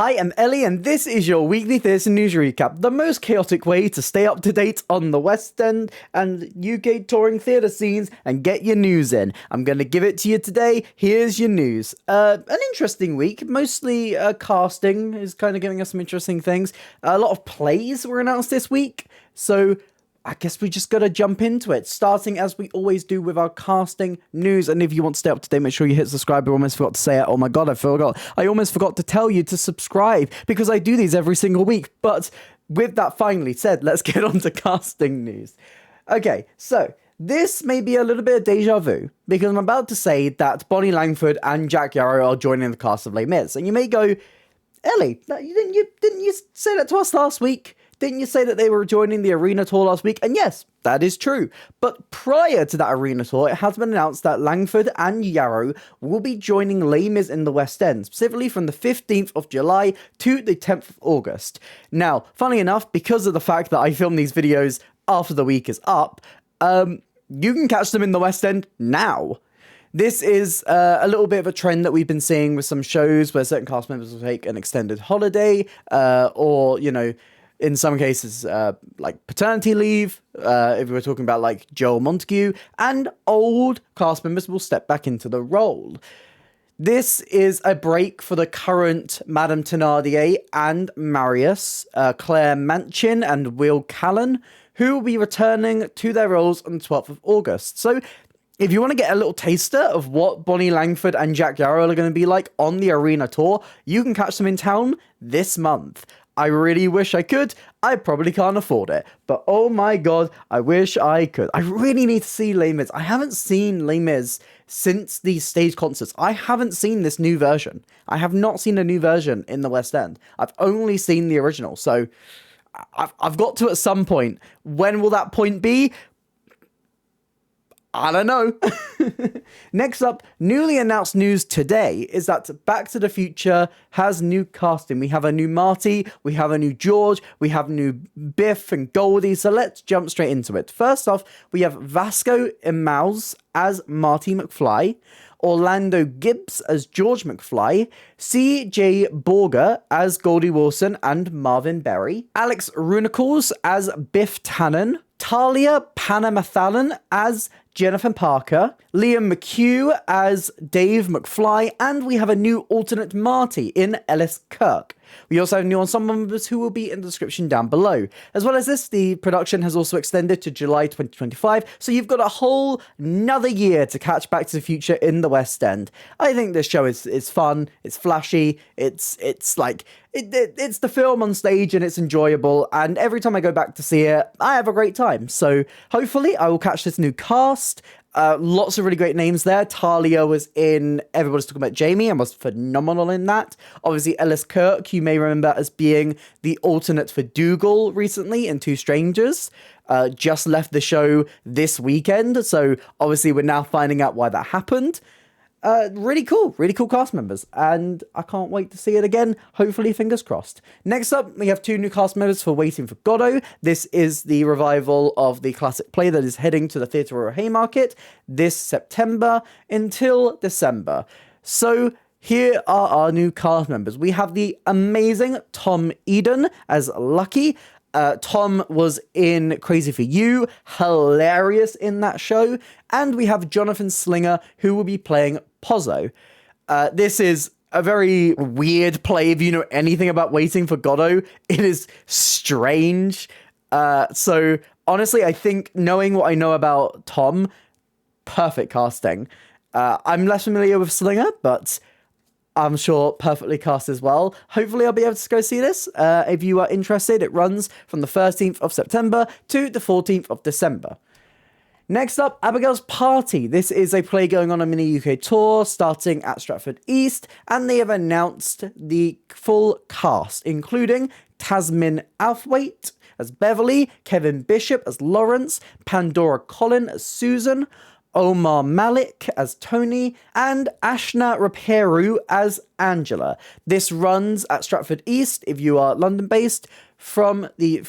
I am Ellie, and this is your weekly theatre news recap, the most chaotic way to stay up to date on the West End and UK touring theatre scenes and get your news in. I'm going to give it to you today. Here's your news. An interesting week, mostly casting is kind of giving us some interesting things. A lot of plays were announced this week, so I guess we just got to jump into it, starting as we always do with our casting news. And if you want to stay up to date, make sure you hit subscribe. I almost forgot to say it. Oh my God, I forgot. I almost forgot to tell you to subscribe because I do these every single week. But with that finally said, let's get on to casting news. Okay, so this may be a little bit of deja vu because I'm about to say that Bonnie Langford and Jack Yarrow are joining the cast of Les Mis. And you may go, Ellie, didn't you say that to us last week? Didn't you say that they were joining the arena tour last week? And yes, that is true. But prior to that arena tour, it has been announced that Langford and Yarrow will be joining Les Mis in the West End, specifically from the 15th of July to the 10th of August. Now, funnily enough, because of the fact that I film these videos after the week is up, you can catch them in the West End now. This is a little bit of a trend that we've been seeing with some shows where certain cast members will take an extended holiday or, you know, in some cases, like paternity leave, if we're talking about like Joel Montague, and old cast members will step back into the role. This is a break for the current Madame Thénardier and Marius, Claire Manchin and Will Callan, who will be returning to their roles on the 12th of August. So if you want to get a little taster of what Bonnie Langford and Jack Yarrow are going to be like on the arena tour, you can catch them in town this month. I really wish I could. I probably can't afford it. But oh my God, I wish I could. I really need to see Les Mis. I haven't seen Les Mis since these stage concerts. I haven't seen this new version. I have not seen a new version in the West End. I've only seen the original. So I've got to at some point. When will that point be? I don't know. Next up, newly announced news today is that Back to the Future has new casting. We have a new Marty, we have a new George, we have new Biff and Goldie, so let's jump straight into it. First off, we have Vasco Imaz as Marty McFly, Orlando Gibbs as George McFly, C.J. Borger as Goldie Wilson and Marvin Berry, Alex Runicles as Biff Tannen, Talia Panamathalan as Jennifer Parker, Liam McHugh as Dave McFly, and we have a new alternate Marty in Ellis Kirk. We also have new ensemble members who will be in the description down below. As well as this, the production has also extended to July 2025, so you've got a whole another year to catch Back to the Future in the West End. I think this show is fun, it's flashy, it's the film on stage and it's enjoyable, and every time I go back to see it, I have a great time. So hopefully I will catch this new cast. Lots of really great names there. Talia was in Everybody's Talking About Jamie and was phenomenal in that. Obviously, Ellis Kirk, you may remember as being the alternate for Dougal recently in Two Strangers. Just left the show this weekend, so obviously we're now finding out why that happened. Really cool cast members, and I can't wait to see it again, hopefully, fingers crossed. Next up, we have two new cast members for Waiting for Godot. This is the revival of the classic play that is heading to the Theatre Royal Haymarket this September until December. So here are our new cast members. We have the amazing Tom Eden as Lucky. Tom was in Crazy for You, hilarious in that show. And we have Jonathan Slinger, who will be playing Pozzo. This is a very weird play if you know anything about Waiting for Godot. It is strange. So honestly, I think knowing what I know about Tom, perfect casting. I'm less familiar with Slinger, but I'm sure perfectly cast as well. Hopefully I'll be able to go see this. If you are interested, it runs from the 13th of September to the 14th of December. Next up, Abigail's Party. This is a play going on a mini UK tour starting at Stratford East, and they have announced the full cast, including Tasmin Althwaite as Beverly, Kevin Bishop as Lawrence, Pandora Collin as Susan, Omar Malik as Tony, and Ashna Raperu as Angela. This runs at Stratford East, if you are London-based, from the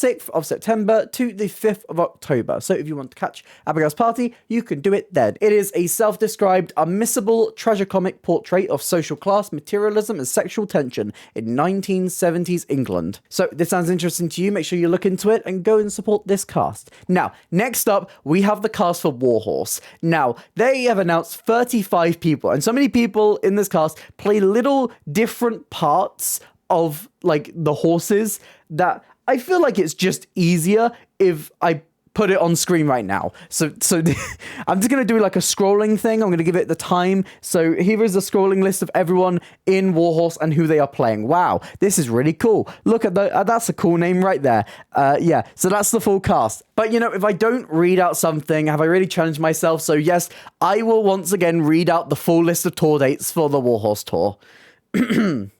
6th of September to the 5th of October. So if you want to catch Abigail's party, you can do it then. It is a self-described, unmissable tragicomic portrait of social class, materialism, and sexual tension in 1970s England. So this sounds interesting to you, make sure you look into it and go and support this cast. Now, next up, we have the cast for Warhorse. Now, they have announced 35 people, and so many people in this cast play little different parts of, like, the horses that I feel like it's just easier if I put it on screen right now. So I'm just going to do like a scrolling thing. I'm going to give it the time. So here is a scrolling list of everyone in Warhorse and who they are playing. Wow, this is really cool. Look at that's a cool name right there. Yeah, so that's the full cast. But you know, if I don't read out something, have I really challenged myself? So yes, I will once again read out the full list of tour dates for the Warhorse tour.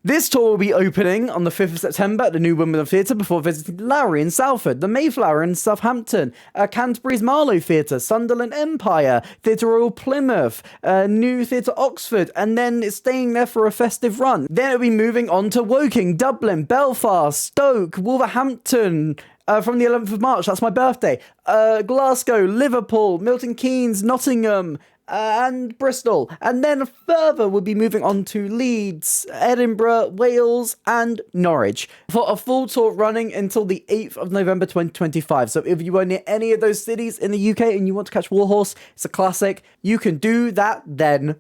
This tour will be opening on the 5th of September at the New Wimbledon Theatre before visiting Lowry in Salford, the Mayflower in Southampton, Canterbury's Marlow Theatre, Sunderland Empire, Theatre Royal Plymouth, New Theatre Oxford, and then it's staying there for a festive run. Then it'll be moving on to Woking, Dublin, Belfast, Stoke, Wolverhampton, from the 11th of March, that's my birthday, Glasgow, Liverpool, Milton Keynes, Nottingham, and Bristol. And then further we'll be moving on to Leeds, Edinburgh, Wales, and Norwich for a full tour running until the 8th of November 2025. So if you are near any of those cities in the UK and you want to catch Warhorse, it's a classic, you can do that then.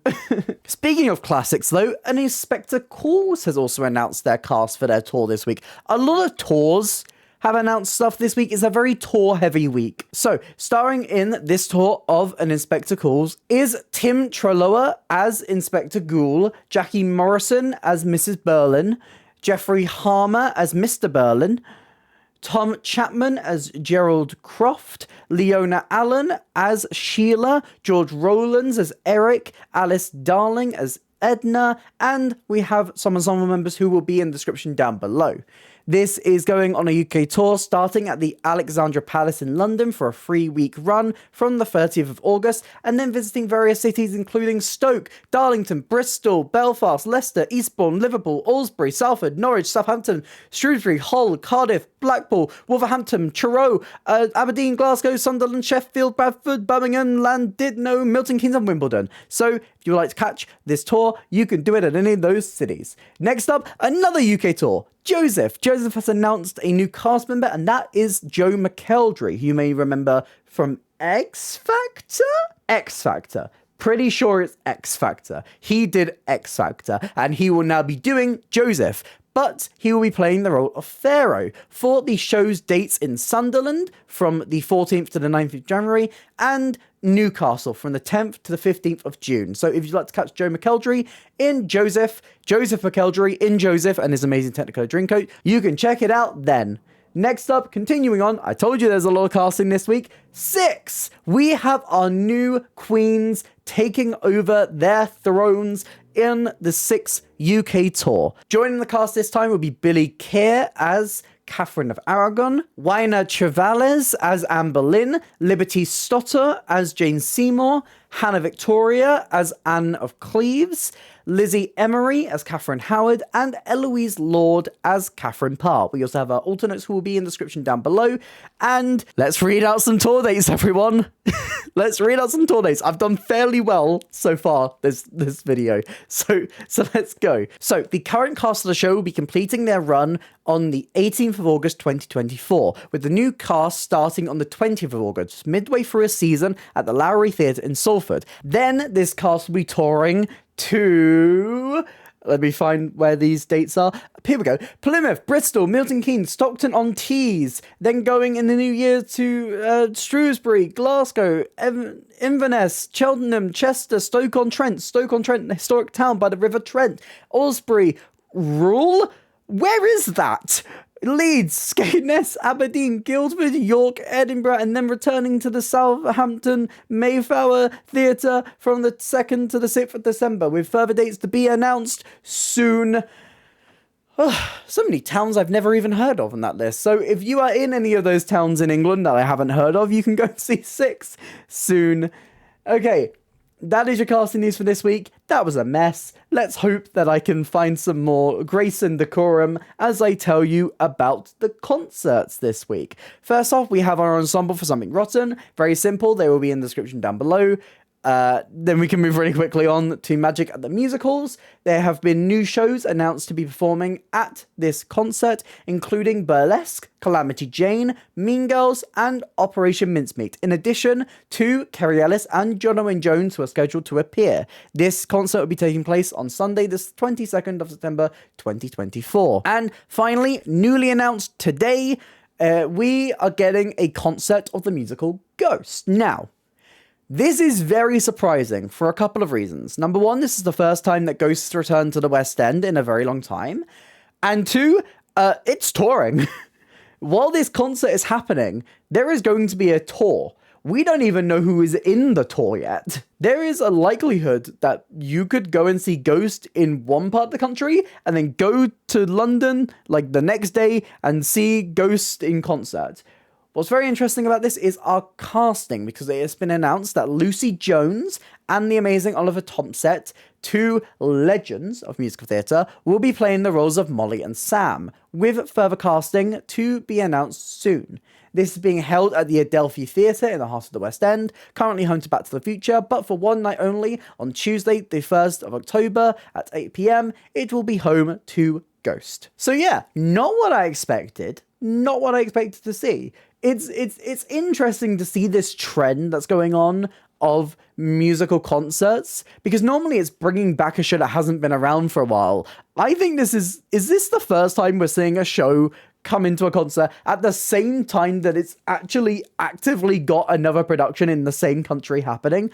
Speaking of classics though, an Inspector Calls has also announced their cast for their tour this week. A lot of tours have announced stuff this week. It's a very tour-heavy week. So, starring in this tour of An Inspector Calls is Tim Treloar as Inspector Ghoul, Jackie Morrison as Mrs. Berlin, Jeffrey Harmer as Mr. Berlin, Tom Chapman as Gerald Croft, Leona Allen as Sheila, George Rowlands as Eric, Alice Darling as Edna, and we have some ensemble members who will be in the description down below. This is going on a UK tour starting at the Alexandra Palace in London for a 3-week run from the 30th of August, and then visiting various cities including Stoke, Darlington, Bristol, Belfast, Leicester, Eastbourne, Liverpool, Aylesbury, Salford, Norwich, Southampton, Shrewsbury, Hull, Cardiff, Blackpool, Wolverhampton, Truro, Aberdeen, Glasgow, Sunderland, Sheffield, Bradford, Birmingham, Llandudno, Milton Keynes and Wimbledon. So if you would like to catch this tour, you can do it at any of those cities. Next up, another UK tour. Joseph. Joseph has announced a new cast member, and that is Joe McElderry, who you may remember from X Factor? X Factor. Pretty sure it's X Factor. He did X Factor, and he will now be doing Joseph. But he will be playing the role of Pharaoh for the show's dates in Sunderland from the 14th to the 9th of January and Newcastle from the 10th to the 15th of June. So if you'd like to catch Joe McElderry in Joseph, Joseph McElderry in Joseph and his amazing Technicolor Dreamcoat, you can check it out then. Next up, continuing on, I told you there's a lot of casting this week. 6! We have our new queens taking over their thrones in the 6th UK tour. Joining the cast this time will be Billie Keir as Catherine of Aragon, Wyna Travales as Anne Boleyn, Liberty Stotter as Jane Seymour, Hannah Victoria as Anne of Cleves, Lizzie Emery as Catherine Howard, and Eloise Lord as Catherine Parr. We also have our alternates who will be in the description down below. And let's read out some tour dates, everyone. Let's read out some tour dates. I've done fairly well so far this video. So let's go. So the current cast of the show will be completing their run on the 18th of August 2024, with the new cast starting on the 20th of August, midway through a season at the Lowry Theatre in Salford. Then this cast will be touring to... Let me find where these dates are. Here we go. Plymouth, Bristol, Milton Keynes, Stockton-on-Tees. Then going in the new year to Shrewsbury, Glasgow, Inverness, Cheltenham, Chester, Stoke-on-Trent, a historic town by the River Trent, Aylesbury, Rule? Where is that? Leeds, Skegness, Aberdeen, Guildford, York, Edinburgh, and then returning to the Southampton Mayflower Theatre from the 2nd to the 6th of December, with further dates to be announced soon. Oh, so many towns I've never even heard of on that list. So if you are in any of those towns in England that I haven't heard of, you can go and see 6 soon. Okay. that is your casting news for this week. That was a mess. Let's hope that I can find some more grace and decorum as I tell you about the concerts this week. First off, we have our ensemble for Something Rotten. Very simple. They will be in the description down below. Then we can move really quickly on to Magic at the Musicals. There have been new shows announced to be performing at this concert, including Burlesque, Calamity Jane, Mean Girls, and Operation Mincemeat, in addition to Kerry Ellis and John Owen Jones, who are scheduled to appear. This concert will be taking place on Sunday, the 22nd of September, 2024. And finally, newly announced today, we are getting a concert of the musical Ghost. Now, this is very surprising for a couple of reasons. Number one, this is the first time that Ghosts returned to the West End in a very long time. And two, it's touring. While this concert is happening, there is going to be a tour. We don't even know who is in the tour yet. There is a likelihood that you could go and see Ghost in one part of the country and then go to London like the next day and see Ghost in concert. What's very interesting about this is our casting, because it has been announced that Lucy Jones and the amazing Oliver Tomsett, two legends of musical theatre, will be playing the roles of Molly and Sam, with further casting to be announced soon. This is being held at the Adelphi Theatre in the heart of the West End, currently home to Back to the Future, but for one night only, on Tuesday, the 1st of October at 8 p.m, it will be home to Ghost. So yeah, not what I expected, not what I expected to see. It's interesting to see this trend that's going on of musical concerts, because normally it's bringing back a show that hasn't been around for a while. I think this is this the first time we're seeing a show come into a concert at the same time that it's actually actively got another production in the same country happening?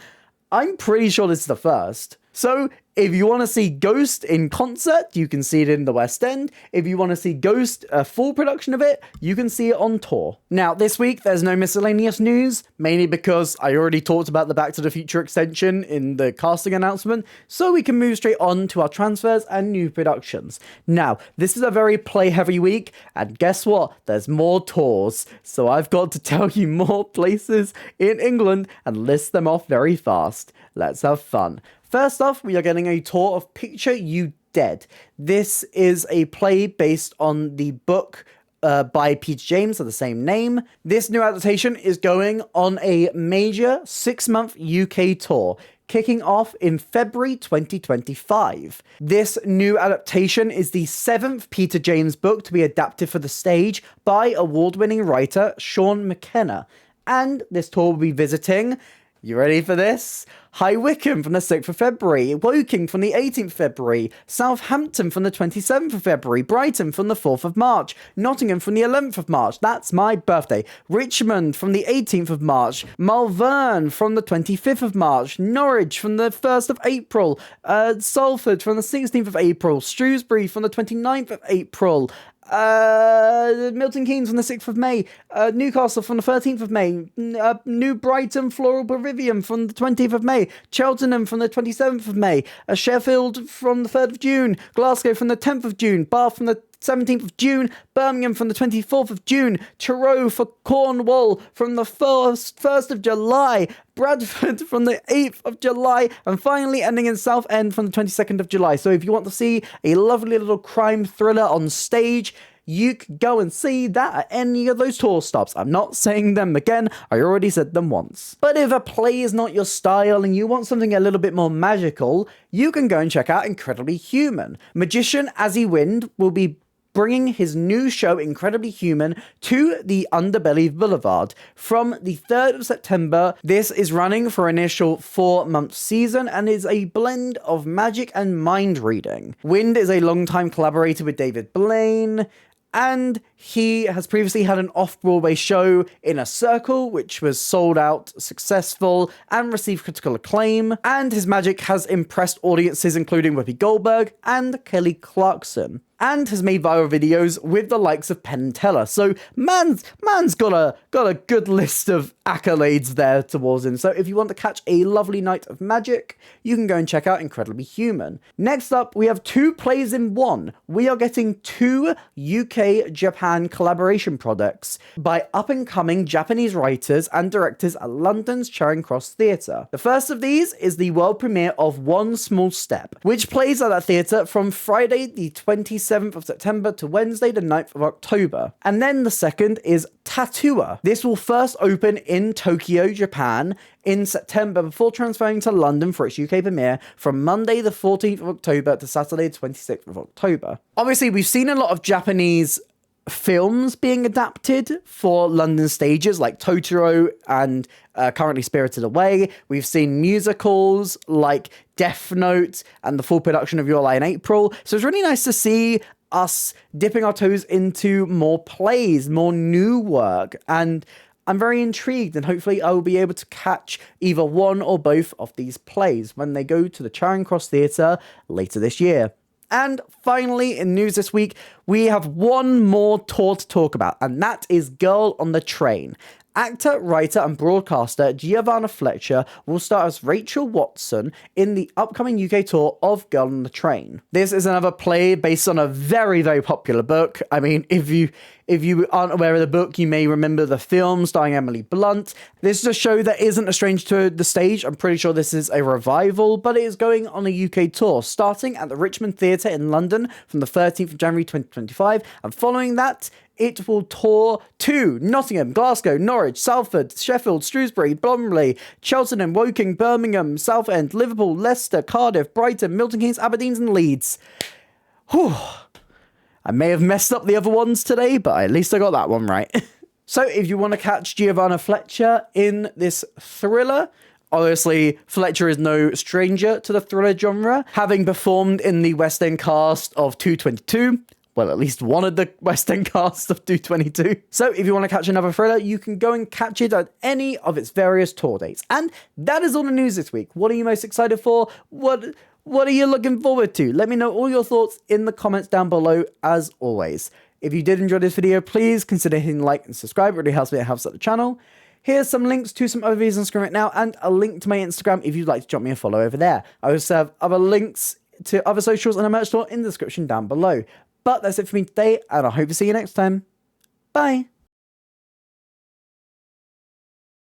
I'm pretty sure this is the first. So, if you want to see Ghost in concert, you can see it in the West End. If you want to see Ghost, a full production of it, you can see it on tour. Now, this week, there's no miscellaneous news, mainly because I already talked about the Back to the Future extension in the casting announcement, so we can move straight on to our transfers and new productions. Now, this is a very play-heavy week, and guess what? There's more tours, so I've got to tell you more places in England and list them off very fast. Let's have fun. First off, we are getting a tour of Picture You Dead. This is a play based on the book by Peter James of the same name. This new adaptation is going on a major 6-month UK tour, kicking off in February 2025. This new adaptation is the 7th Peter James book to be adapted for the stage by award-winning writer Sean McKenna. And this tour will be visiting, you ready for this? High Wycombe from the 6th of February, Woking from the 18th of February, Southampton from the 27th of February, Brighton from the 4th of March, Nottingham from the 11th of March, that's my birthday, Richmond from the 18th of March, Malvern from the 25th of March, Norwich from the 1st of April, Salford from the 16th of April, Shrewsbury from the 29th of April, Milton Keynes from the 6th of May, Newcastle from the 13th of May, New Brighton Floral Pavilion from the 20th of May, Cheltenham from the 27th of May, Sheffield from the 3rd of June, Glasgow from the 10th of June, Bath from the 17th of June, Birmingham from the 24th of June, Truro for Cornwall from the 1st of July, Bradford from the 8th of July, and finally ending in Southend from the 22nd of July. So if you want to see a lovely little crime thriller on stage, you can go and see that at any of those tour stops. I'm not saying them again, I already said them once. But if a play is not your style and you want something a little bit more magical, you can go and check out Incredibly Human. Magician Azzy Wind will be bringing his new show Incredibly Human to the Underbelly Boulevard from the 3rd of September. This is running for an initial 4-month season and is a blend of magic and mind reading. Wind is a long-time collaborator with David Blaine, and he has previously had an off-Broadway show, Inner Circle, which was sold out, successful, and received critical acclaim, and his magic has impressed audiences including Whoopi Goldberg and Kelly Clarkson. and has made viral videos with the likes of Penn and Teller. So man's got a good list of accolades there towards him. So if you want to catch a lovely night of magic, you can go and check out Incredibly Human. Next up, we have 2 plays in 1. We are getting 2 UK-Japan collaboration projects by up-and-coming Japanese writers and directors at London's Charing Cross Theatre. The first of these is the world premiere of One Small Step, which plays at that theatre from Friday the 27th of September to Wednesday the 9th of October. And then the second is Tattooer. This will first open in Tokyo, Japan in September before transferring to London for its UK premiere from Monday the 14th of October to Saturday the 26th of October. Obviously, we've seen a lot of Japanese films being adapted for London stages like Totoro and currently Spirited Away. We've seen musicals like Death Note and the full production of Your Lie in April. So it's really nice to see us dipping our toes into more plays, more new work, and I'm very intrigued, and hopefully I will be able to catch either one or both of these plays when they go to the Charing Cross Theatre later this year. And finally, in news this week, we have one more tour to talk about, and that is Girl on the Train. Actor, writer, and broadcaster Giovanni Fletcher will star as Rachel Watson in the upcoming UK tour of Girl on the Train. This is another play based on a very, very popular book. I mean, if you aren't aware of the book, you may remember the film starring Emily Blunt. This is a show that isn't a stranger to the stage. I'm pretty sure this is a revival, but it is going on a UK tour, starting at the Richmond Theatre in London from the 13th of January 2025, and following that, it will tour to Nottingham, Glasgow, Norwich, Salford, Sheffield, Shrewsbury, Bromley, Cheltenham, Woking, Birmingham, Southend, Liverpool, Leicester, Cardiff, Brighton, Milton Keynes, Aberdeen and Leeds. Whew. I may have messed up the other ones today, but at least I got that one right. So if you want to catch Giovanni Fletcher in this thriller, obviously Fletcher is no stranger to the thriller genre, having performed in the West End cast of 222, well, at least one of the West End cast of 222. So if you want to catch another thriller, you can go and catch it at any of its various tour dates. And that is all the news this week. What are you most excited for? What are you looking forward to? Let me know all your thoughts in the comments down below, as always. If you did enjoy this video, please consider hitting like and subscribe. It really helps me, it helps out the channel. Here's some links to some other videos on screen right now, and a link to my Instagram if you'd like to drop me a follow over there. I also have other links to other socials and a merch store in the description down below. But that's it for me today, and I hope to see you next time. Bye!